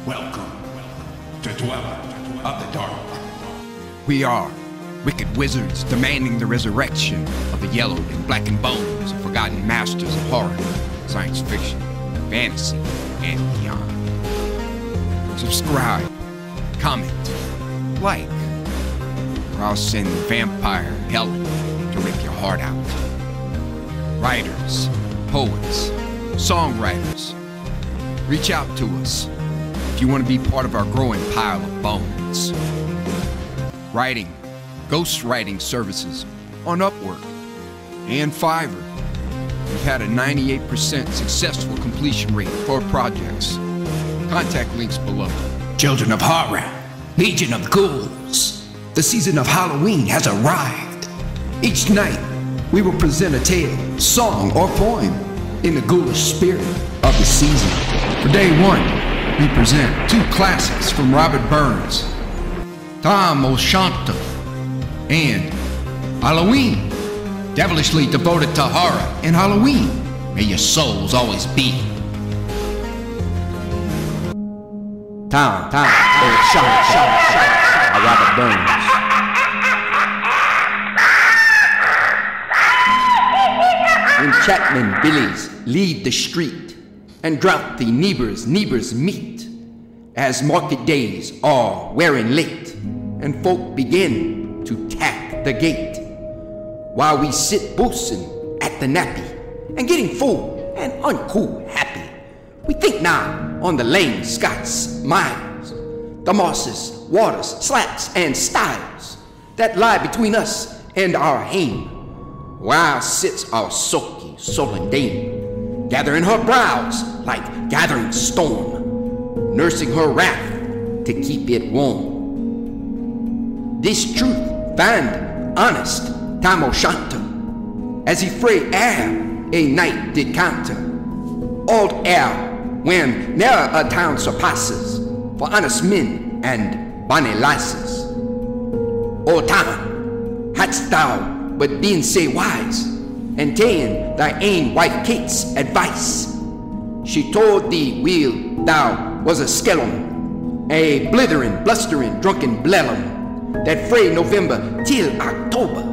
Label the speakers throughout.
Speaker 1: Welcome to Dweller of the Dark.
Speaker 2: We are wicked wizards demanding the resurrection of the yellowed and blackened bones of forgotten masters of horror, science fiction, fantasy, and beyond. Subscribe, comment, like, or I'll send Vampire Helen to rip your heart out. Writers, poets, songwriters, reach out to us if you want to be part of our growing pile of bones. Writing, ghostwriting services on Upwork and Fiverr. We've had a 98% successful completion rate for projects. Contact links below.
Speaker 3: Children of horror, legion of ghouls, the season of Halloween has arrived. Each night, we will present a tale, song, or poem in the ghoulish spirit of the season.
Speaker 2: For day one, we present two classics from Robert Burns, SHANTER and Halloween. Devilishly devoted to horror and Halloween. May your souls always be.
Speaker 3: SHANTER by Robert Burns. When Chapman Billies lead the street, and drouthy neighbors meet, as market days are wearing late, and folk begin to tack the gate, while we sit boosting at the nappy, and getting full and uncool happy. We think now on the lane Scots miles, the mosses, waters, slats, and styles that lie between us and our hame, while sits our sulky, sullen dame, gathering her brows like gathering storm, nursing her wrath to keep it warm. This truth find honest SHANTER, as he fray air a night did counter, old air when ne'er a town surpasses for honest men and bonny lasses. O town, hadst thou but been say wise, and ta'en thy ain wife Kate's advice, she told thee weel thou was a skellum, a blithering, blustering, drunken blellum, that frae November till October,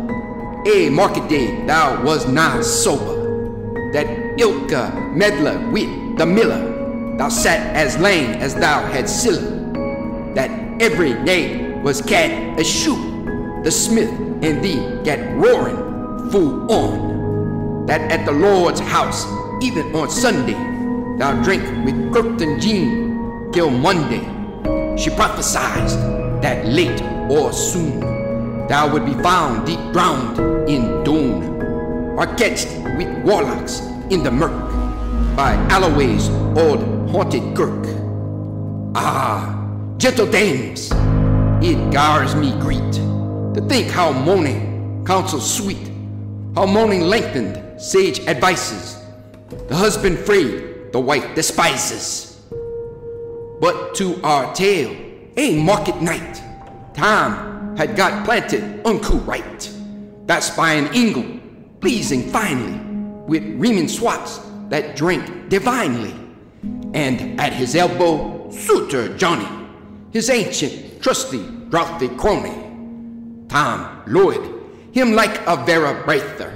Speaker 3: a market day thou was not sober, that ilka meddler with the miller, thou sat as lame as thou had siller, that every day was cat a shoe, the smith and thee get roaring full on, that at the Lord's house, even on Sunday, thou drink with Kirkton Jean till Monday. She prophesied that late or soon thou would be found deep drowned in Doon, or catched with warlocks in the murk by Alloway's old haunted kirk. Ah, gentle dames, it gars me greet to think how moaning counsel sweet, how moaning lengthened sage advices, the husband frayed, the wife despises. But to our tale, a market night, Tom had got planted unco right. That's by an ingle, pleasing finely, with reaming swats that drank divinely. And at his elbow, Suitor Johnny, his ancient, trusty, drouthy crony. Tom lured him like a vera breather.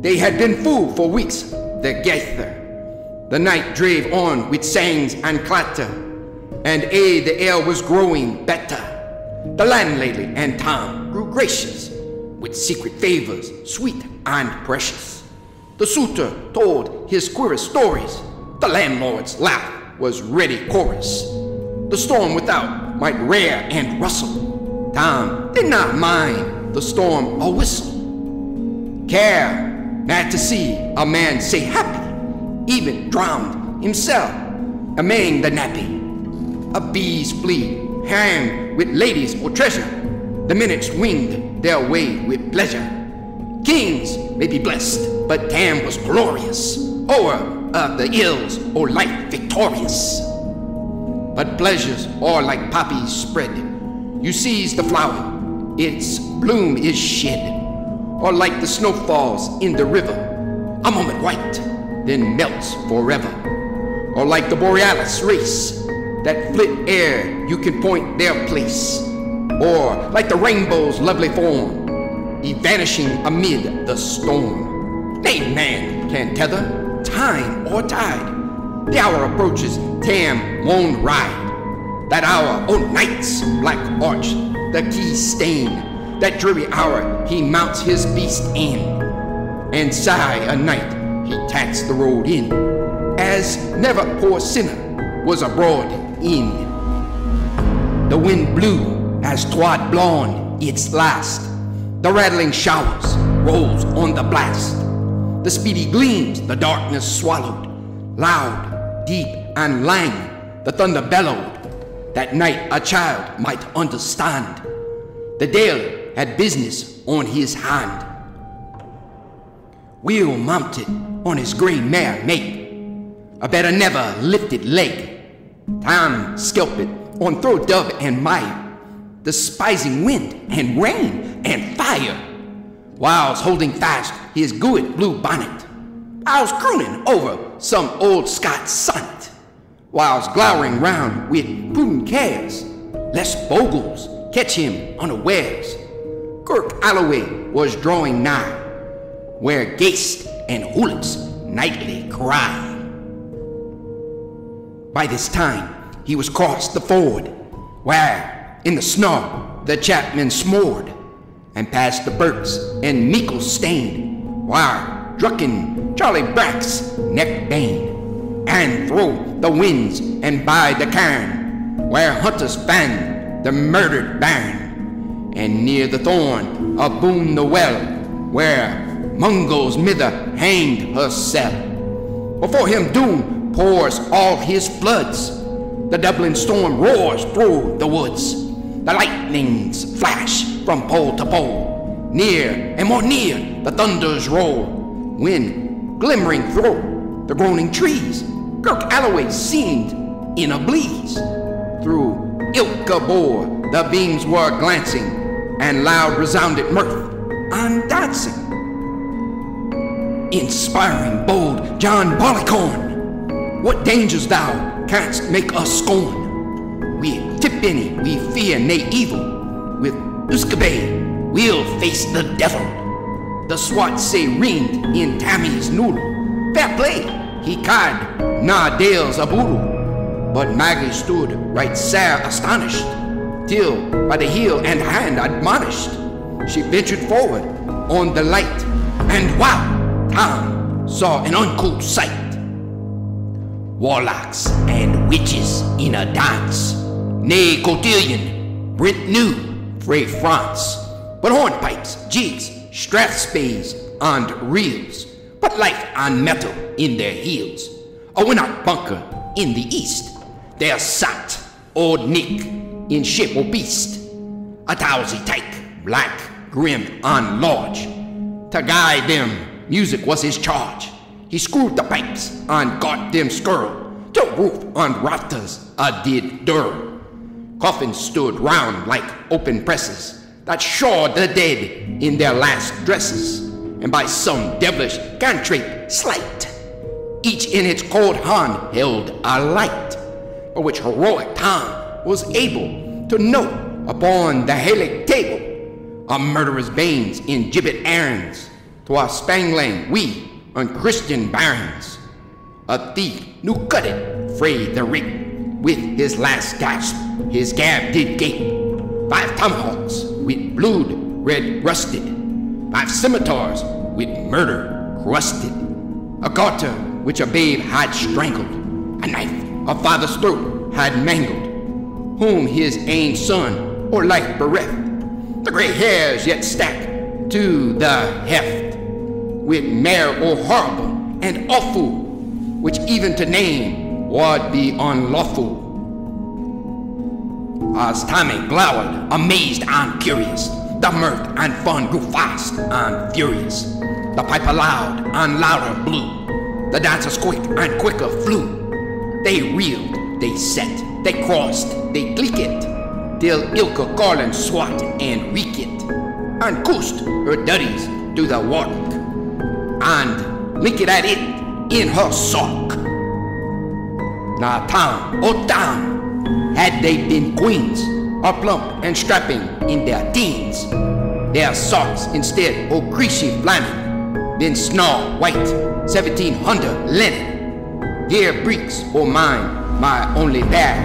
Speaker 3: They had been fooled for weeks, the gaither. The night drave on with sangs and clatter, and the air was growing better. The landlady and Tom grew gracious, with secret favors, sweet and precious. The suitor told his queerest stories. The landlord's laugh was ready chorus. The storm without might rear and rustle. Tom did not mind the storm or whistle. Care not to see a man say happy, even drowned himself among the nappy. A bee's flea, hanged with ladies or treasure, the minutes winged their way with pleasure. Kings may be blessed, but Tam was glorious, o'er of the ills or life victorious. But pleasures are like poppies spread. You seize the flower, its bloom is shed, or like the snow falls in the river, a moment white, then melts forever, or like the borealis race, that flit ere you can point their place, or like the rainbow's lovely form, evanishing amid the storm. Nay, man can tether time or tide. The hour approaches, Tam won't ride. That hour, oh night's black arch, the key stain. That dreary hour he mounts his beast in, and sigh a night he tacks the road in, as never poor sinner was abroad in. The wind blew as 'twad blown its last. The rattling showers rose on the blast. The speedy gleams the darkness swallowed. Loud, deep, and lang the thunder bellowed. That night a child might understand. The Dale had business on his hand. Will mounted on his grey mare mate, a better never lifted leg. Time skelped on throw dove and mire, despising wind and rain and fire, whiles holding fast his good blue bonnet, whiles crooning over some old Scots sonnet, whiles glowering round with prudent cares, lest bogles catch him unawares. Kirk Alloway was drawing nigh, where ghasts and hoolits nightly cry. By this time he was crossed the ford, where in the snow the chapmen smored, and past the Burks and Meekles stained, where drucken Charlie Brack's neck bane, and through the winds and by the cairn, where hunters fanned the murdered bairn, and near the thorn aboon the well, where Mungo's mither hanged herself. Before him doom pours all his floods. The Dublin storm roars through the woods. The lightnings flash from pole to pole. Near and more near the thunders roll, when, glimmering through the groaning trees, Kirk Alloway seemed in a bleeze. Through Ilka bore the beams were glancing, and loud resounded mirth and dancing. Inspiring bold John Barleycorn, what dangers thou canst make us scorn. With Tippenny we fear nae evil, with Uskabay we'll face the devil. The swat say ringed in Tammy's noodle. Fair play, he card na Dale's a boodle. But Maggie stood right sair astonished, till by the heel and hand admonished, she ventured forward on the light, and wow! Tom saw an uncouth sight. Warlocks and witches in a dance, nae cotillion, Brent knew frae France, but hornpipes, jigs, strathspeys, and reels, put life and metal in their heels. A winnock bunker in the east, there sat old Nick in shape o' beast, a towsy tyke, black, grim, and large. To guide them, music was his charge. He screwed the pipes and got them skirled, till roof and rafters did dirl. Coffins stood round like open presses that shawed the dead in their last dresses, and by some devilish cantrip slight, each in its cold hand held a light, for which heroic Tom was able to note upon the Gaelic table a murderer's banes in gibbet errands, to our spangling we unchristian barons. A thief new cut it frae the rick, with his last gasp his gab did gape. 5 tomahawks with blood red rusted, 5 scimitars with murder crusted, a garter which a babe had strangled, a knife a father's throat had mangled, whom his ain son or life bereft, the grey hairs yet stacked to the heft, with mare or horrible and awful, which even to name would be unlawful. As Tommy glowered, amazed and curious, the mirth and fun grew fast and furious. The piper loud and louder blew, the dancers quick and quicker flew. They reeled, they set, they crossed, they clicked, till ilka garland swat and reek it, and coast her duddies to the walk, and link it at it in her sock. Now Tom, oh Tom, had they been queens, or plump and strapping in their teens. Their socks instead o' greasy flannel, been snow white 1700 linen. Dear breeks o' mine, my only pair,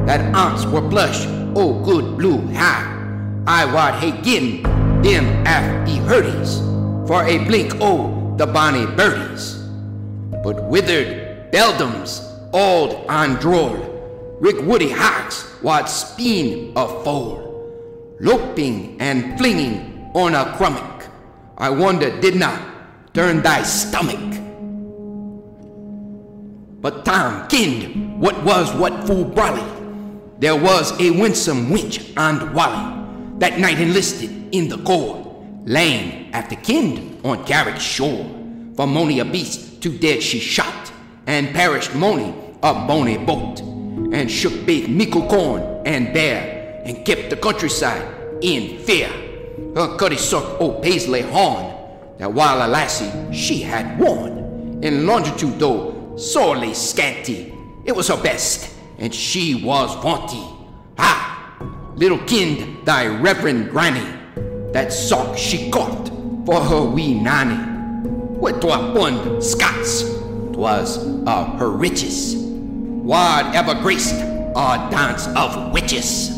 Speaker 3: that aunts were plush o' good blue hair. I wad hae gi'n them after hurties for a blink o' the bonny birdies. But withered beldams, old and droll, Rick Woody Hawks wad spin a foal, loping and flinging on a crummock. I wonder did not turn thy stomach. But Tom kenned what was what fool brawly. There was a winsome wench and Wally that night enlisted in the corps, lame after kinned on Garrick's shore. For mony a beast too dead she shot, and perished mony a bony boat, and shook big mickle corn and bear, and kept the countryside in fear. Her cuddy suck o' paisley horn, that while a lassie she had worn, in longitude though sorely scanty, it was her best, and she was vaunty. Ah, little kind thy reverend granny, that sock she caught for her wee nanny. What 'twas one Scots, 'twas of her riches, wad ever graced a dance of witches.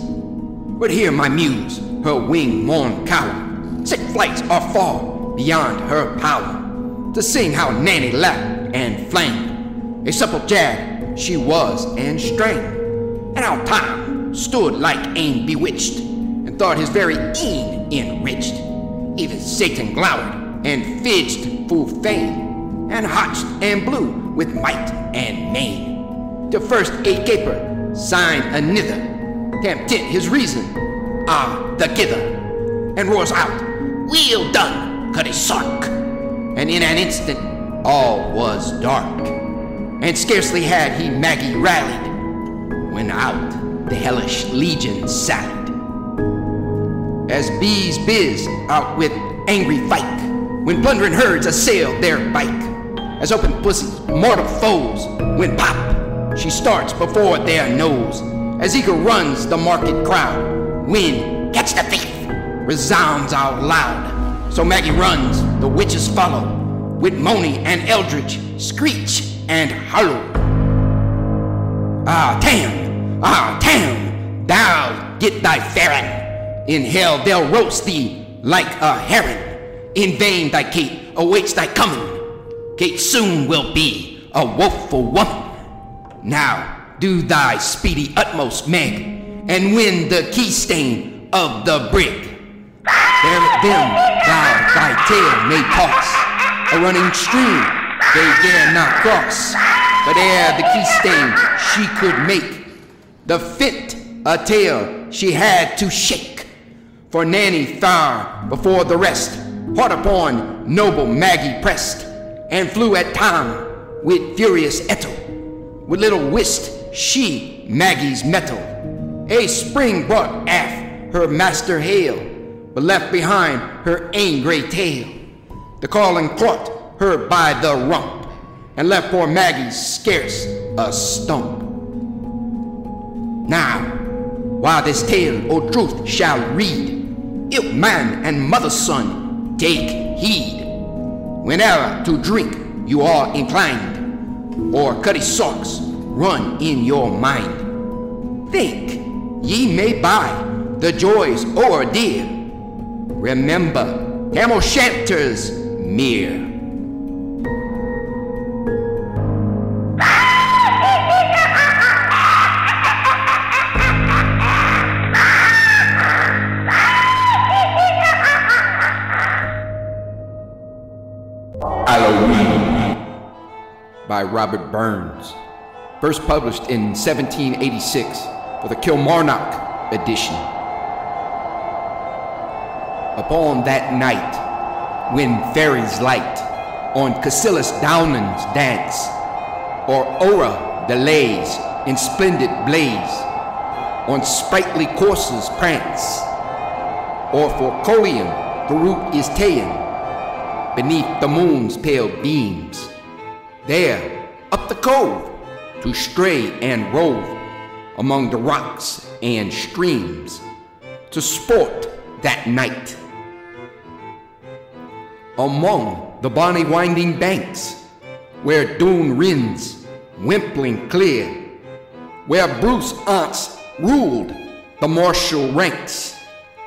Speaker 3: But hear my muse, her wing mourn cower, set flights are far beyond her power, to sing how Nanny laughed and flamed. A supple jag she was and strained, and how Tom stood like ain bewitched, and thought his very een enriched. Even Satan glowered and fidged full fain, and hotched and blew with might and main, till first a caper signed anither, can't tint his reason thegither, and roars out, "Well done, Cuddy Sark!" And in an instant all was dark, and scarcely had he Maggie rallied, when out the hellish legion sallied. As bees biz out with angry fight, when plundering herds assailed their bike, as open pussies mortal foes, when pop she starts before their nose, as eager runs the market crowd, when catch the thief resounds out loud. So Maggie runs, the witches follow, with Moni and Eldridge screech and hollow. Ah, Tam, thou get thy farron. In hell they'll roast thee like a heron. In vain thy Kate awaits thy coming. Kate soon will be a woeful woman. Now do thy speedy utmost, Meg, and win the key stain of the brig. There at them thou thy tail may toss, a running stream they dare not cross. But ere the key stain she could make, the fit a tail she had to shake. For Nanny far before the rest, hard upon noble Maggie pressed, and flew at Tom with furious ettle. With little wist she Maggie's metal. A spring brought aft her master hail, but left behind her angry tail. The calling caught her by the rump, and left poor Maggie scarce a stump. Now, while this tale o' truth shall read, ilk man and mother's son take heed. Whene'er to drink you are inclined, or Cuddy Socks run in your mind, think ye may buy the joys o'er dear. Remember Tam O'Shanter's mere.
Speaker 1: Halloween
Speaker 2: by Robert Burns. First published in 1786 for the Kilmarnock edition. Upon that night, when fairies light on Cassilis Downan's dance, or Ora delays in splendid blaze, on sprightly coursers prance, or for Colian the route is ta'en, beneath the moon's pale beams, there, up the cove, to stray and rove,
Speaker 3: among the rocks and streams to sport that night. Among the bonny winding banks, where Doon rins wimpling clear, where Bruce aunts ruled the martial ranks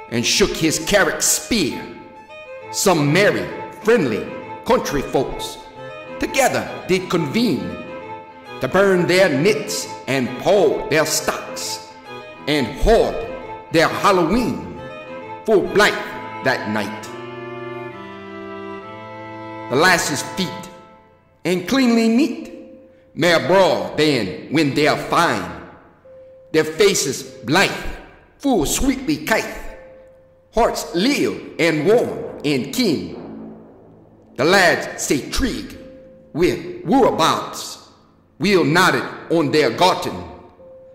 Speaker 3: and shook his carrack spear, some merry, friendly country folks together did convene to burn their knits and pole their stocks and hoard their Hallowe'en full blithe that night. The lasses' feet and cleanly neat, mair broad than when they're fine, their faces blithe, full sweetly kithe, hearts live and warm and keen. The lads say trig with whereabouts, wheel nodded on their garten,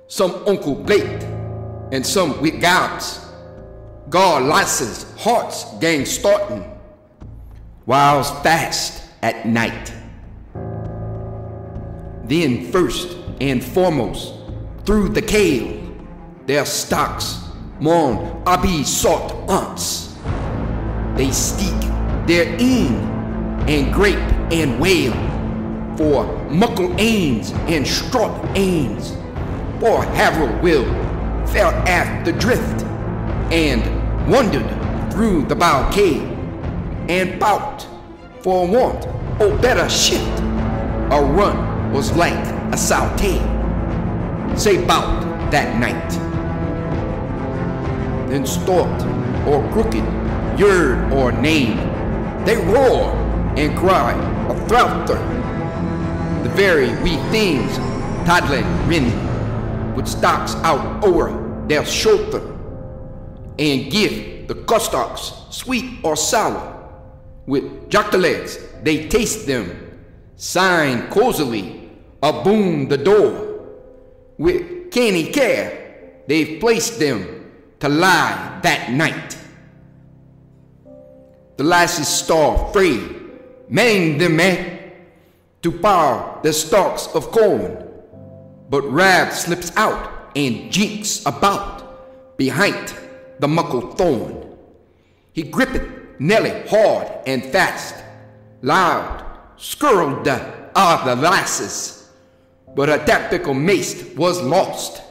Speaker 3: some Uncle Blake and some with gobs. Gar lasses hearts gang startin', whiles fast at night. Then first and foremost, through the kale, their stocks, mon abi sought aunts. They steek their een and grape and whale, for muckle ains and straught ains, for Harold will fell aft the drift, and wandered through the bow cave, and bout for want or better shift, a run was like a saute, say bout that night. Then stalked or crooked, yerd or name, they roar and cry a throwther. The very wee things toddling rin with stocks out o'er their shoulder, and give the custocks sweet or sour. With jockalets they taste them, sign cozily aboon the door. With canny care they've placed them to lie that night. The lasses starve free, mang them to power the stalks of corn, but Rab slips out and jinks about behind the muckle thorn. He grippeth Nelly hard and fast, loud skirled are the lasses, but her tactical mace was lost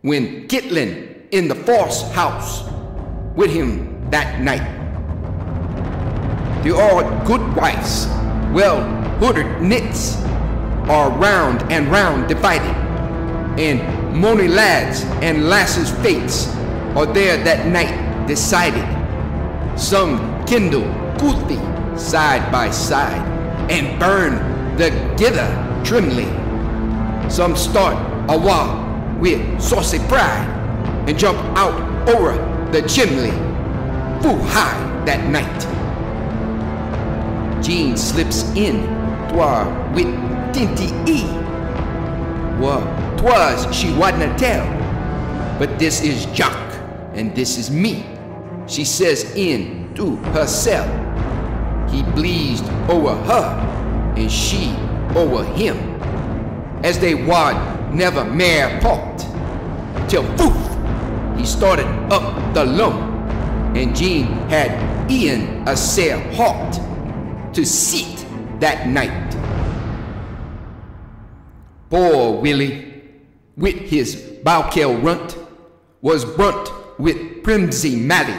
Speaker 3: when Kitlin in the force house with him that night. The odd good wives, well hooded knits, are round and round divided, and mony lads and lasses' fates are there that night decided. Some kindle Kuthi side by side and burn the gither trimly. Some start a while with saucy pride and jump out over the chimney full high that night. Jean slips in twar with Tinty E. Well, 'twas she wadna tell, but this is Jock and this is me, she says in to herself. He bleezed over her and she over him, as they wad never mare part, till poof, he started up the lump, and Jean had Ian a sair heart to sit that night. Poor Willie, with his bowkel runt, was brunt with Primsy Mally,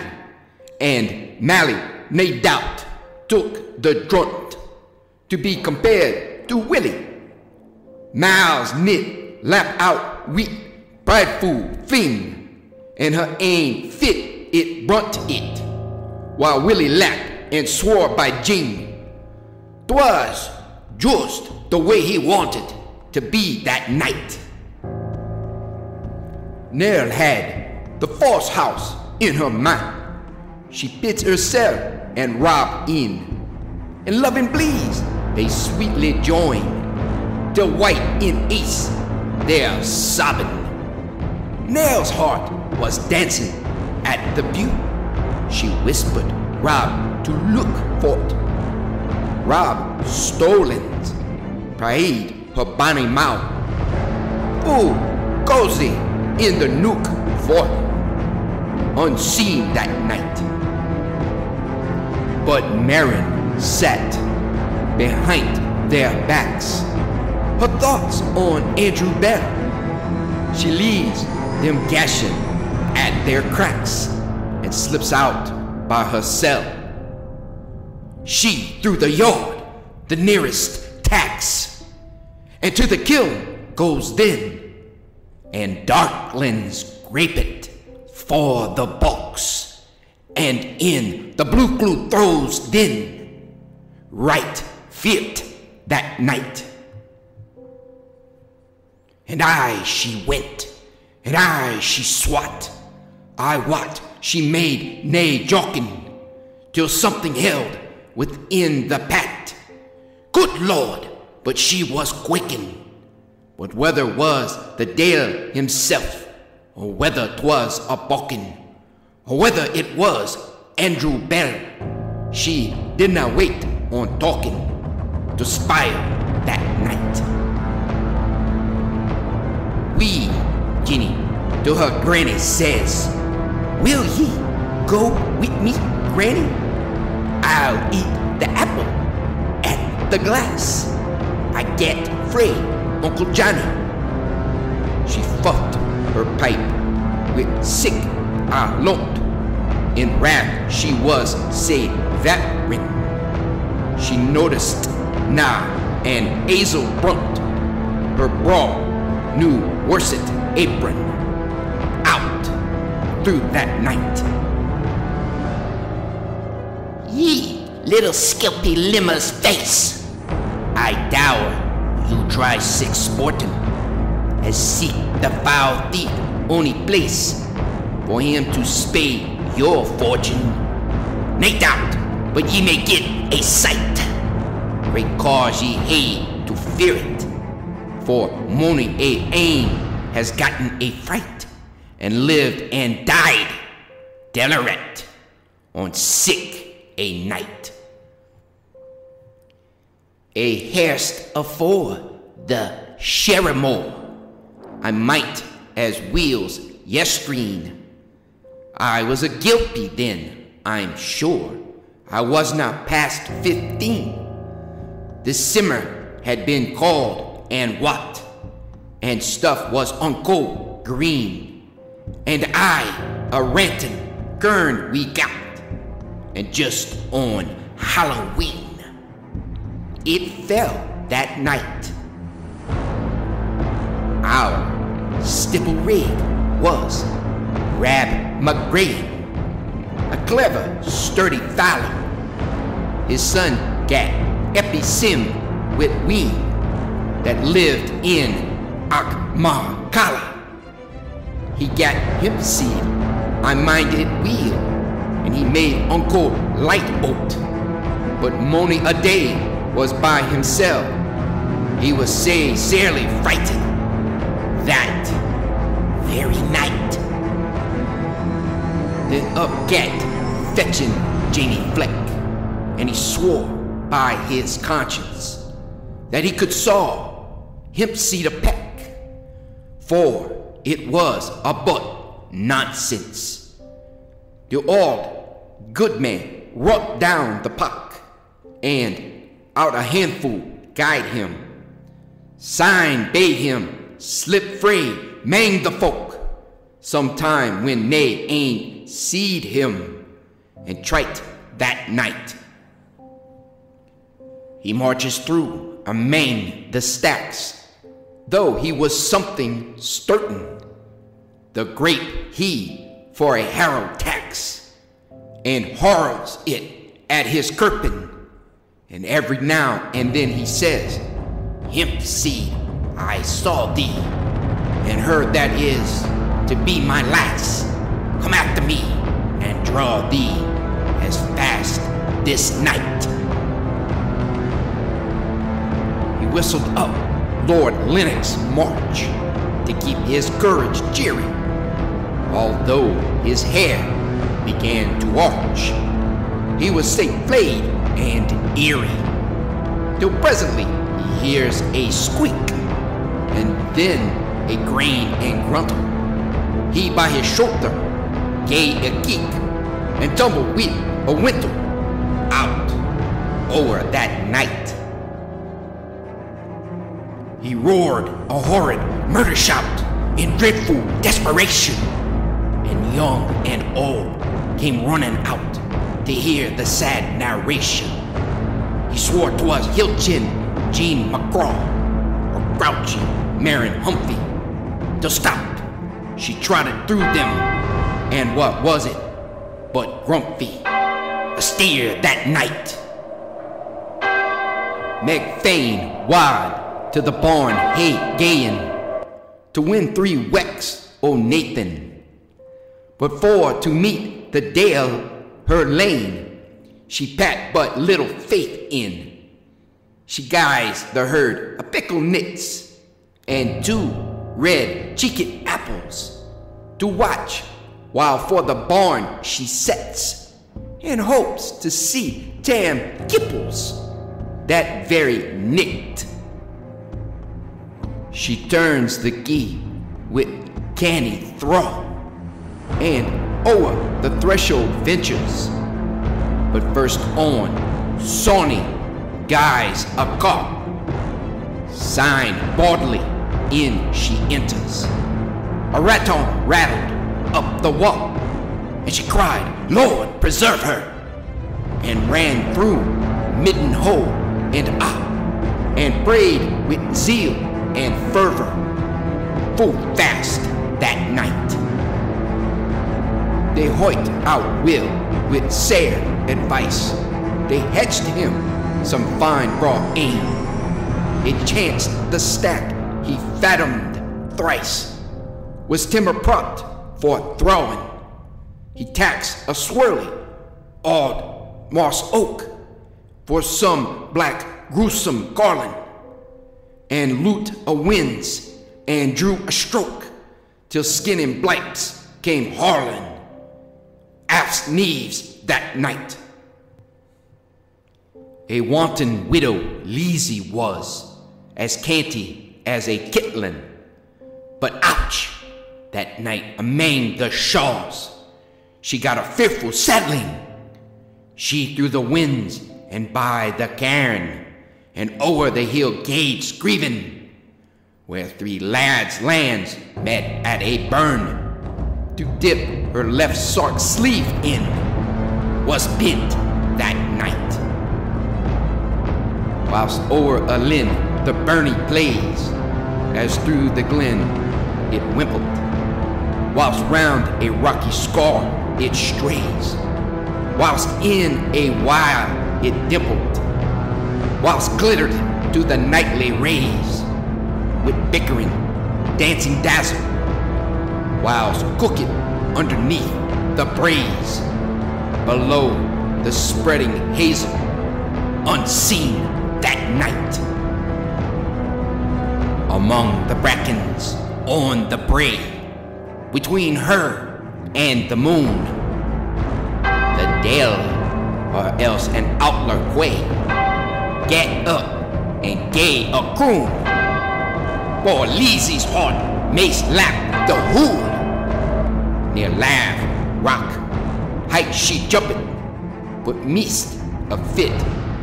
Speaker 3: and Mally, nae doubt, took the drunt to be compared to Willie. Miles knit lap out with prideful thing, and her ain fit it brunt it, while Willie lapped and swore by Jean. 'Twas just the way he wanted to be that night. Nell had the force house in her mind. She bids herself and Rob in, and loving bleeds they sweetly join, till white in ace they're sobbing. Nell's heart was dancing at the view. She whispered Rob to look for it. Rob stolen, prayed her bonny mouth. Oh, cozy, in the nook for him, unseen that night. But Marin sat behind their backs, her thoughts on Andrew Bell. She leaves them gashing at their cracks and slips out by herself. She through the yard, the nearest tax, and to the kiln goes then, and darklings grape it for the box, and in the blue glue throws then, right fit that night. And I she went, and I she swat, I wot she made nay jawkin', till something held within the pat. Good Lord, but she was quaking. But whether was the Dale himself, or whether 'twas a balkin, or whether it was Andrew Bell, she did not wait on talking to spy that night. We, Jenny, to her granny says, "Will ye go with me, granny? I'll eat the apple at the glass. I get free, Uncle Johnny." She puffed her pipe with sick lump. In wrath she was say that written. She noticed now an hazel brunt, her broad new worsted apron, out through that night. "Ye little skilpy limmer's face, I dower you try sick sportin', as seek the foul thief only place for him to spade your fortune. Nay doubt, but ye may get a sight, great cause ye hae to fear it, for mony a aim has gotten a fright, and lived and died delirate on sick a night. A hairst afore the Sherrimore, I might as wheels yestreen. I was a guilty then, I'm sure. I was not past 15. The simmer had been called and what, and stuff was unco green, and I a rantin' gurn we got, and just on Halloween it fell that night. Our stipple rig was Rab McGrain, a clever, sturdy fellow. His son got episim with ween that lived in Akmakala. He got hemp seed, I minded wheel, and he made Uncle light boat. But mony a day was by himself. He was say sarely frightened that very night. Then up gat fetching Janie Fleck, and he swore by his conscience that he could saw hemp seed a peck, for it was a but nonsense. The old good man wrote down the pock, and out a handful guide him. Sign bade him slip free, mang the folk, sometime when they ain't seed him, and trite that night. He marches through amang the stacks, though he was something certain, the grape he for a harrow tax, and horrors it at his kirpin, and every now and then he says, "Hemp seed, I saw thee, and heard that is to be my last. Come after me, and draw thee as fast this night." He whistled up Lord Lennox March to keep his courage cheery, although his hair began to arch. He was say flayed and eerie, till presently he hears a squeak, and then a grain and gruntle, he by his shoulder gave a kick and tumbled with a window out over that night. He roared a horrid murder shout in dreadful desperation, and young and old came running out to hear the sad narration. He swore 'twas Hilchin, Jean McGraw, or grouchy Marin Humphrey. To stop, she trotted through them, and what was it but Grumpy, a steer that night. Meg Fane wide to the barn hay gayin', to win 3 wecks o' Nathan. But for to meet the Dale her lane, she pat but little faith in. She guides the herd a pickle nits and 2 red-cheeked apples to watch while for the barn she sets, in hopes to see Tam Kipples that very night. She turns the key with canny throw, and o'er the threshold ventures, but first on Sawney guys a car. Sign boldly in she enters. A raton rattled up the wall, and she cried, "Lord, preserve her!" and ran through midden hole and out, and prayed with zeal and fervor, full fast that night. They hoit out Will with sair advice. They hatched him some fine raw aim. It chanced the stack he fathomed thrice was timber propped for throwing. He taxed a swirly, odd moss oak for some black gruesome garland, and loot a winds and drew a stroke till skinning blights came harling aft knees that night. A wanton widow Leezy was, as canty as a kitlin, but ouch, that night amang the shaws, she got a fearful settling. She through the winds and by the cairn, and o'er the hill gates grieving, where 3 lads' lands met at a burn, to dip her left sark sleeve in, was bent that night. Whilst o'er a linn the burnie plays, as through the glen it wimpled, whilst round a rocky scar it strays, whilst in a while it dimpled, whilst glittered through the nightly rays, with bickering, dancing dazzle, whilst cooking underneath the braes, below the spreading hazel, unseen that night. Among the brackens on the brae, between her and the moon, the daily, or else an outler quay, get up and gay a croon, for Leezy's heart mace lap the hool. Near laugh, rock, height she jumping, but missed a fit,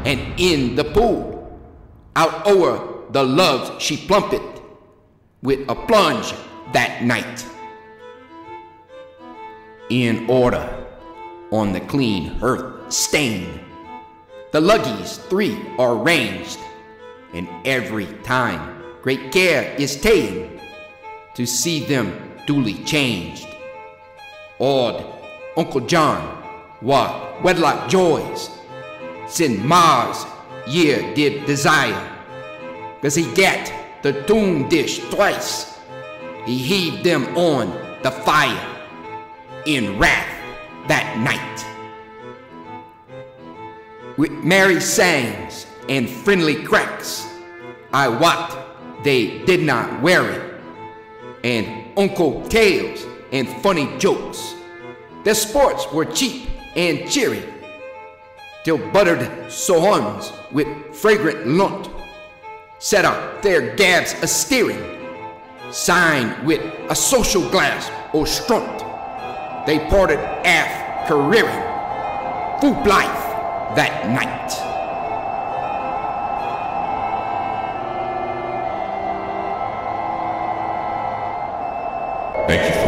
Speaker 3: and in the pool, out o'er the loves she plumped, with a plunge that night. In order, on the clean hearth stain, the luggies 3 are ranged, and every time great care is taken to see them duly changed. Awed Uncle John, what wedlock joys, since Mars year did desire, 'cause he gat the tune dish twice, he heaved them on the fire in wrath that night. With merry sayings and friendly cracks, I wot they did not weary, and uncle tales and funny jokes. Their sports were cheap and cheery, till buttered sohons with fragrant lunt set up their gabs a steering, signed with a social glass o strunt. They ported aft careering, full blithe that night.
Speaker 1: Thank you